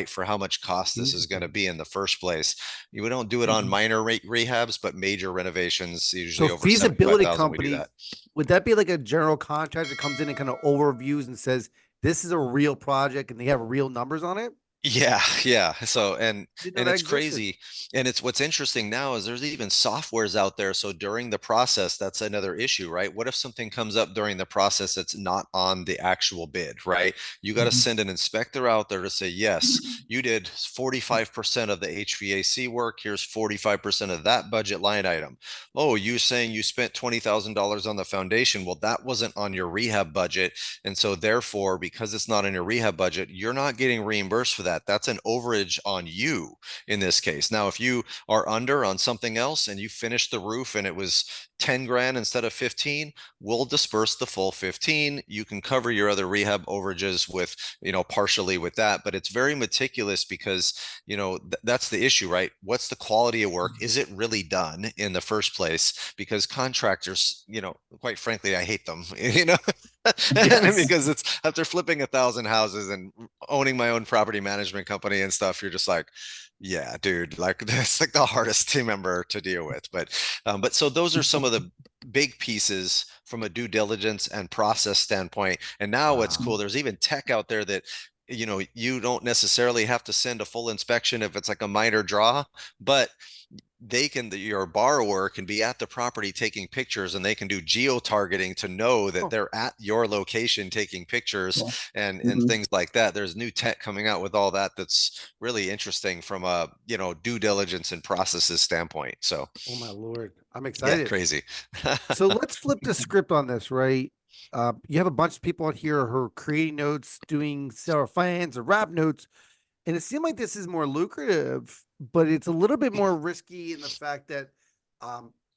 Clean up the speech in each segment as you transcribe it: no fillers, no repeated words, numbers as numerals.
right for how much cost this is going to be in the first place. We don't do it on minor rehabs, but major renovations, So usually over feasibility 75,000, we do company, that. would that be like a general contractor comes in and kind of overviews and says, this is a real project and they have real numbers on it? Yeah, yeah. So Didn't know and that it's existed. crazy. And it's what's interesting now is there's even softwares out there. So during the process, that's another issue, right? What if something comes up during the process that's not on the actual bid, right? You got to Mhm. send an inspector out there to say, yes, you did 45% of the HVAC work. Here's 45% of that budget line item. Oh, you saying you spent $20,000 on the foundation. Well, that wasn't on your rehab budget. And so therefore, because it's not in your rehab budget, you're not getting reimbursed for that. That's an overage on you in this case. Now, if you are under on something else and you finish the roof and it was 10 grand instead of 15, we'll disperse the full 15. You can cover your other rehab overages with, partially with that, but it's very meticulous because, that's the issue, right? What's the quality of work? Is it really done in the first place? Because contractors, quite frankly, I hate them, Yes. because it's after flipping 1,000 houses and owning my own property management company and stuff, you're just like, yeah, dude, like that's like the hardest team member to deal with. But so those are some of the big pieces from a due diligence and process standpoint. And now what's Wow. cool, there's even tech out there that you don't necessarily have to send a full inspection if it's like a minor draw, but your borrower can be at the property taking pictures, and they can do geo-targeting to know that Oh, they're at your location taking pictures Cool. and Mhm. things like that. There's new tech coming out with all that that's really interesting from a due diligence and processes standpoint. So oh my Lord. I'm yeah, excited. crazy. So let's flip the script on this, right? You have a bunch of people on here who are creating notes, doing seller finance or wrap notes, and it seemed like this is more lucrative, but it's a little bit more risky in the fact that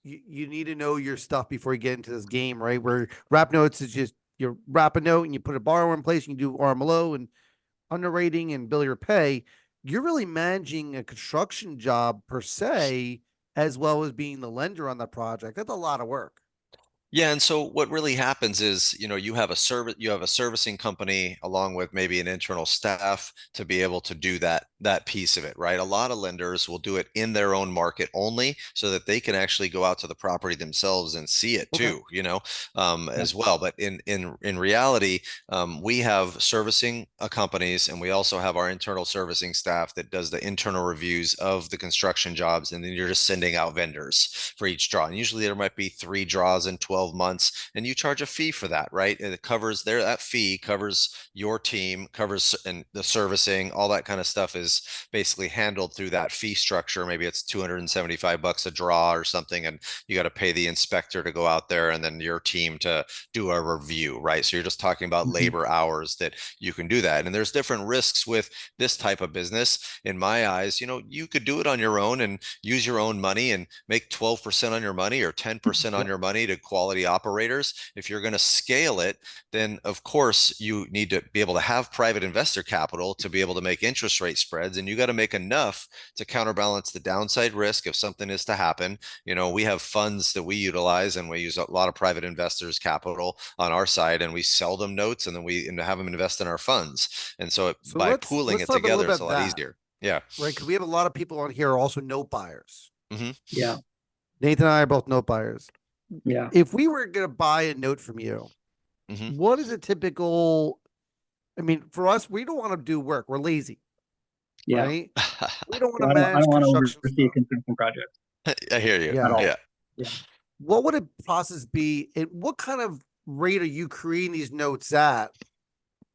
you need to know your stuff before you get into this game, right? Where wrap notes is just you wrap a note and you put a borrower in place, and you do RMLO and underwriting and bill your pay. You're really managing a construction job per se, as well as being the lender on the project. That's a lot of work. Yeah, and so what really happens is, you have a servicing company along with maybe an internal staff to be able to do that piece of it, right? A lot of lenders will do it in their own market only so that they can actually go out to the property themselves and see it Okay. too, Yeah. as well. But in reality, we have servicing companies, and we also have our internal servicing staff that does the internal reviews of the construction jobs, and then you're just sending out vendors for each draw. And usually there might be 3 draws in 12 months, and you charge a fee for that, right? And it covers that fee covers your team, covers and the servicing, all that kind of stuff is basically handled through that fee structure. Maybe it's 275 bucks a draw or something, and you got to pay the inspector to go out there and then your team to do a review, right? So you're just talking about Mhm. labor hours that you can do that. And there's different risks with this type of business. In my eyes, you could do it on your own and use your own money and make 12% on your money or 10% on Yeah. your money to quality operators. If you're going to scale it, then of course you need to be able to have private investor capital to be able to make interest rate spreads. And you got to make enough to counterbalance the downside risk if something is to happen. We have funds that we utilize, and we use a lot of private investors capital on our side, and we sell them notes, and then we have them invest in our funds. And so So by let's pooling let's it talk a little together, bit it's a about lot that, easier. Yeah. right? Because we have a lot of people on here who are also note buyers. Hmm. Yeah. Nathan and I are both note buyers. Yeah. If we were going to buy a note from you, Hmm. what is a typical? I mean, for us, we don't want to do work. We're lazy, Yeah. right? We don't want to I manage don't want to construction oversee a stuff. construction project I hear you. at Yeah. all. Yeah. Yeah. What would a process be? And what kind of rate are you creating these notes at?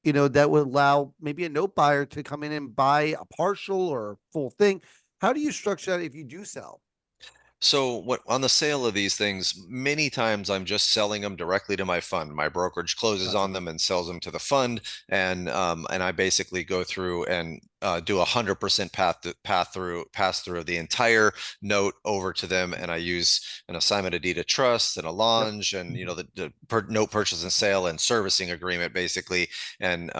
That would allow maybe a note buyer to come in and buy a partial or full thing. How do you structure that if you do sell? So what on the sale of these things, many times I'm just selling them directly to my fund. My brokerage closes Gotcha. on them and sells them to the fund, and I basically go through and do 100% pass through of the entire note over to them, and I use an assignment of deed of trust and a Yep. longe, and note purchase and sale and servicing agreement basically, and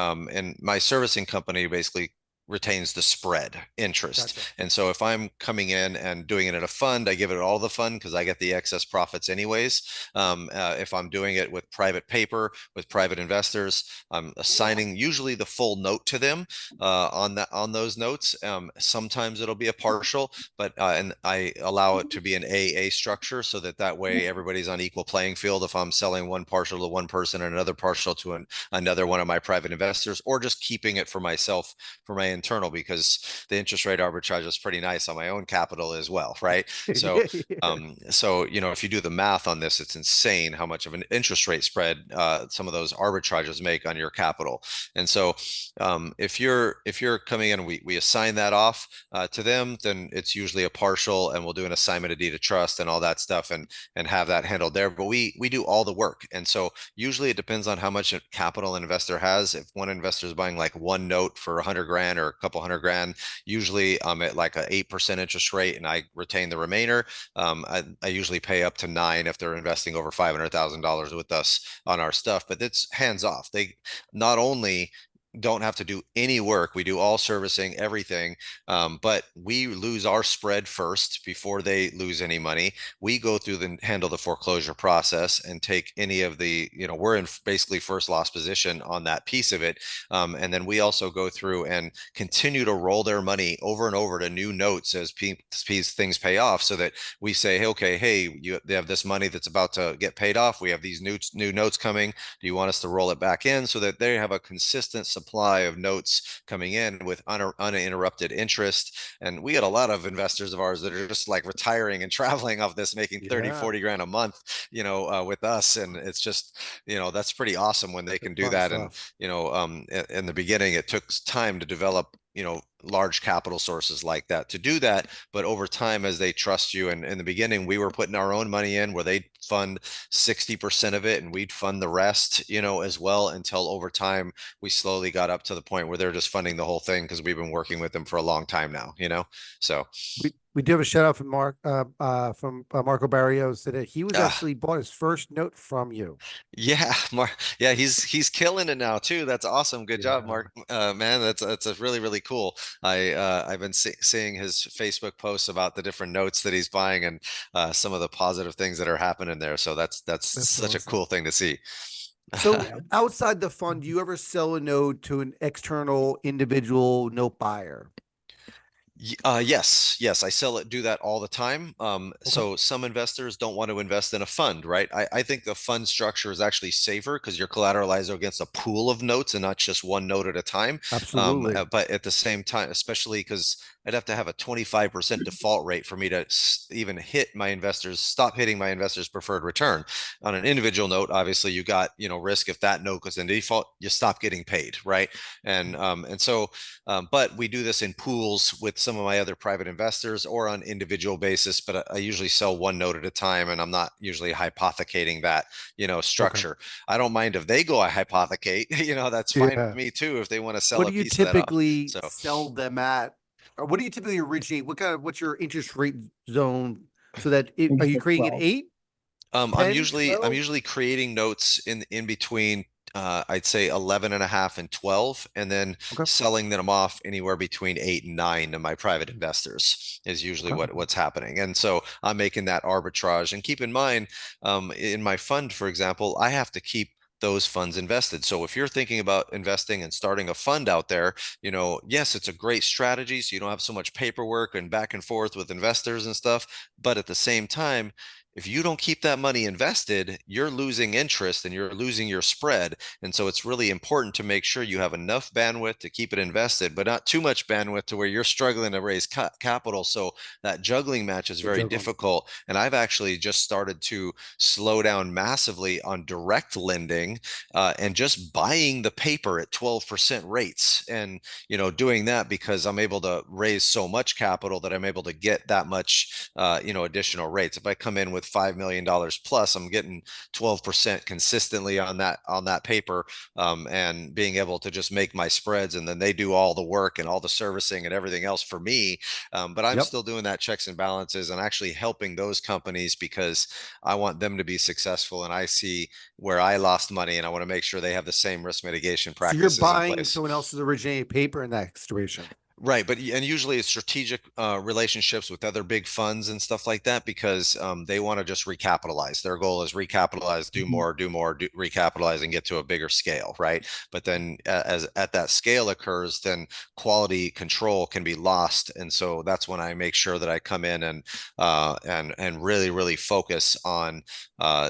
my servicing company basically retains the spread interest. Gotcha. And so if I'm coming in and doing it in a fund, I give it all the fund because I get the excess profits anyways. If I'm doing it with private paper, with private investors, I'm assigning usually the full note to them on those notes. Sometimes it'll be a partial, but and I allow it to be an AA structure so that way everybody's on equal playing field. If I'm selling one partial to one person and another partial to another one of my private investors, or just keeping it for myself for my internal, because the interest rate arbitrage is pretty nice on my own capital as well, right? So Yeah. so if you do the math on this, it's insane how much of an interest rate spread some of those arbitrages make on your capital. And so if you're coming in and we assign that off to them, then it's usually a partial, and we'll do an assignment of deed of trust and all that stuff, and have that handled there. But we do all the work. And so usually it depends on how much capital an investor has. If one investor is buying like one note for 100 grand or a couple hundred grand, usually I'm at like a 8% interest rate and I retain the remainder. I usually pay up to 9 if they're investing over $500,000 with us on our stuff, but it's hands off. They not only don't have to do any work. We do all servicing, everything. But we lose our spread first before they lose any money. We go through handle the foreclosure process and take any of the, we're in basically first loss position on that piece of it. And then we also go through and continue to roll their money over and over to new notes as things pay off, so that we say, hey, okay, hey, they have this money that's about to get paid off. We have these new notes coming. Do you want us to roll it back in, so that they have a consistent supply of notes coming in with uninterrupted interest? And we had a lot of investors of ours that are just like retiring and traveling off this, making 30, 40 grand a month, with us. And it's just, that's pretty awesome when they can do that. And, in the beginning, it took time to develop large capital sources like that to do that. But over time, as they trust you, and in the beginning, we were putting our own money in where they'd fund 60% of it and we'd fund the rest, as well, until over time, we slowly got up to the point where they're just funding the whole thing because we've been working with them for a long time now, so. We do have a shout out from Marco Barrios that he was actually bought his first note from you. Yeah, Mark. Yeah, he's killing it now too. That's awesome. Good job, Mark. Man, that's a really, really cool. I've been seeing his Facebook posts about the different notes that he's buying, and some of the positive things that are happening there. So that's such a cool thing to see. So outside the fund, do you ever sell a note to an external individual note buyer? Yes, I do that all the time. So some investors don't want to invest in a fund, right? I think the fund structure is actually safer because you're collateralized against a pool of notes and not just one note at a time. Absolutely. But at the same time, especially because I'd have to have a 25% default rate for me to even stop hitting my investors' preferred return. On an individual note, obviously you got, risk. If that note goes into default, you stop getting paid, right? And so, but we do this in pools with some of my other private investors or on individual basis, but I usually sell one note at a time, and I'm not usually hypothecating that, structure. I don't mind if they go hypothecate, that's fine with me too, if they want to sell a piece of that off. What do you typically sell them at? Or what do you typically originate? What's your interest rate zone? So that are you creating an 8? I'm usually creating notes in between I'd say 11 and a half and 12, and then selling them off anywhere between 8 and 9 to my private investors is usually what's happening. And so I'm making that arbitrage. And keep in mind, in my fund, for example, I have to keep those funds invested. So if you're thinking about investing and starting a fund out there, yes, it's a great strategy. So you don't have so much paperwork and back and forth with investors and stuff. But at the same time, if you don't keep that money invested, you're losing interest and you're losing your spread. And so it's really important to make sure you have enough bandwidth to keep it invested, but not too much bandwidth to where you're struggling to raise capital. So that juggling match is very difficult. And I've actually just started to slow down massively on direct lending and just buying the paper at 12% rates. And, doing that because I'm able to raise so much capital that I'm able to get that much, additional rates. If I come in with with $5 million plus, I'm getting 12% consistently on that paper, and being able to just make my spreads, and then they do all the work and all the servicing and everything else for me. But I'm Yep. still doing that checks and balances and actually helping those companies because I want them to be successful, and I see where I lost money, and I want to make sure they have the same risk mitigation So you're practices in buying place. someone else's originated paper in that situation. Right, but and usually it's strategic relationships with other big funds and stuff like that, because they want to just recapitalize. Their goal is recapitalize, do more, recapitalize, and get to a bigger scale, right? But then as at that scale occurs, then quality control can be lost, and so that's when I make sure that I come in and really focus on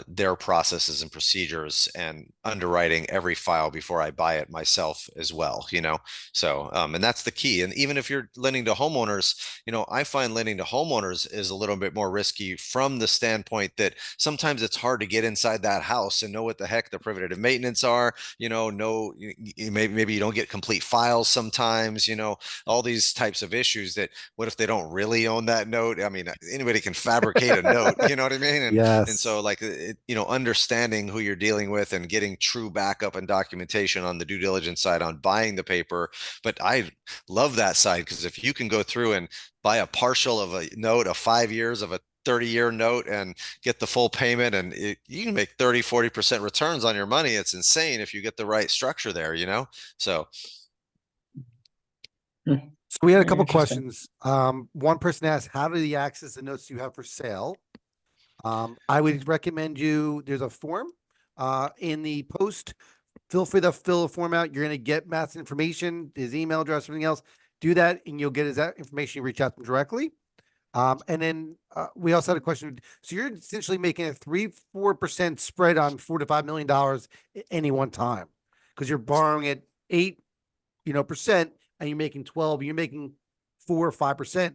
their processes and procedures and underwriting every file before I buy it myself as well, you know. So and that's the key. And even if you're lending to homeowners, you know, I find lending to homeowners is a little bit more risky from the standpoint that sometimes it's hard to get inside that house and know what the heck the preventative maintenance are, you know, maybe you don't get complete files sometimes, you know, all these types of issues that what if they don't really own that note? I mean, anybody can fabricate a note, you know what I mean? And, Yes. and so like, you know, understanding who you're dealing with and getting true backup and documentation on the due diligence side on buying the paper. But I love that side, because if you can go through and buy a partial of a note of 5 years of a 30-year note and get the full payment, and you can make 30-40% returns on your money. It's insane if you get the right structure there, you know. So So we had a Very couple interesting. questions. One person asked, how do you access the notes you have for sale? I would recommend there's a form in the post. Feel free to fill a form out. You're going to get Matt's information, his email address, everything else. Do that, and you'll get his information. You reach out to him directly. And then we also had a question. So you're essentially making a 3-4% spread on $4 to $5 million at any one time, because you're borrowing at 8%, and you're making 12. You're making 4 or 5%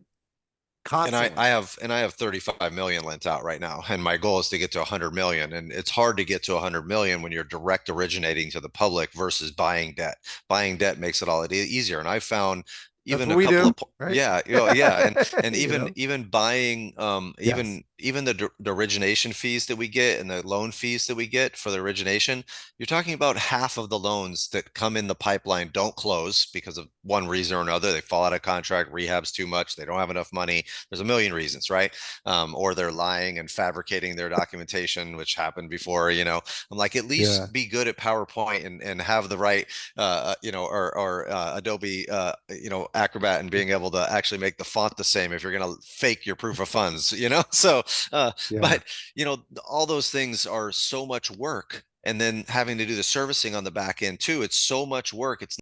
constantly. I have 35 million lent out right now, and my goal is to get to 100 million. And it's hard to get to 100 million when you're direct originating to the public versus buying debt. Buying debt makes it all easier. And I found That's even what a we couple do, of right? yeah, you know, yeah, and You even know? even buying Yes. even the origination fees that we get and the loan fees that we get for the origination, you're talking about half of the loans that come in the pipeline don't close because of one reason or another. They fall out of contract, rehab's too much, they don't have enough money. There's a million reasons, right? Or they're lying and fabricating their documentation, which happened before, you know. I'm like, at Yeah. least be good at PowerPoint and have the right you know, or Adobe, you know, Acrobat, and being able to actually make the font the same if you're going to fake your proof of funds, you know? So, Yeah. but, you know, all those things are so much work. And then having to do the servicing on the back end too, it's so much work. It's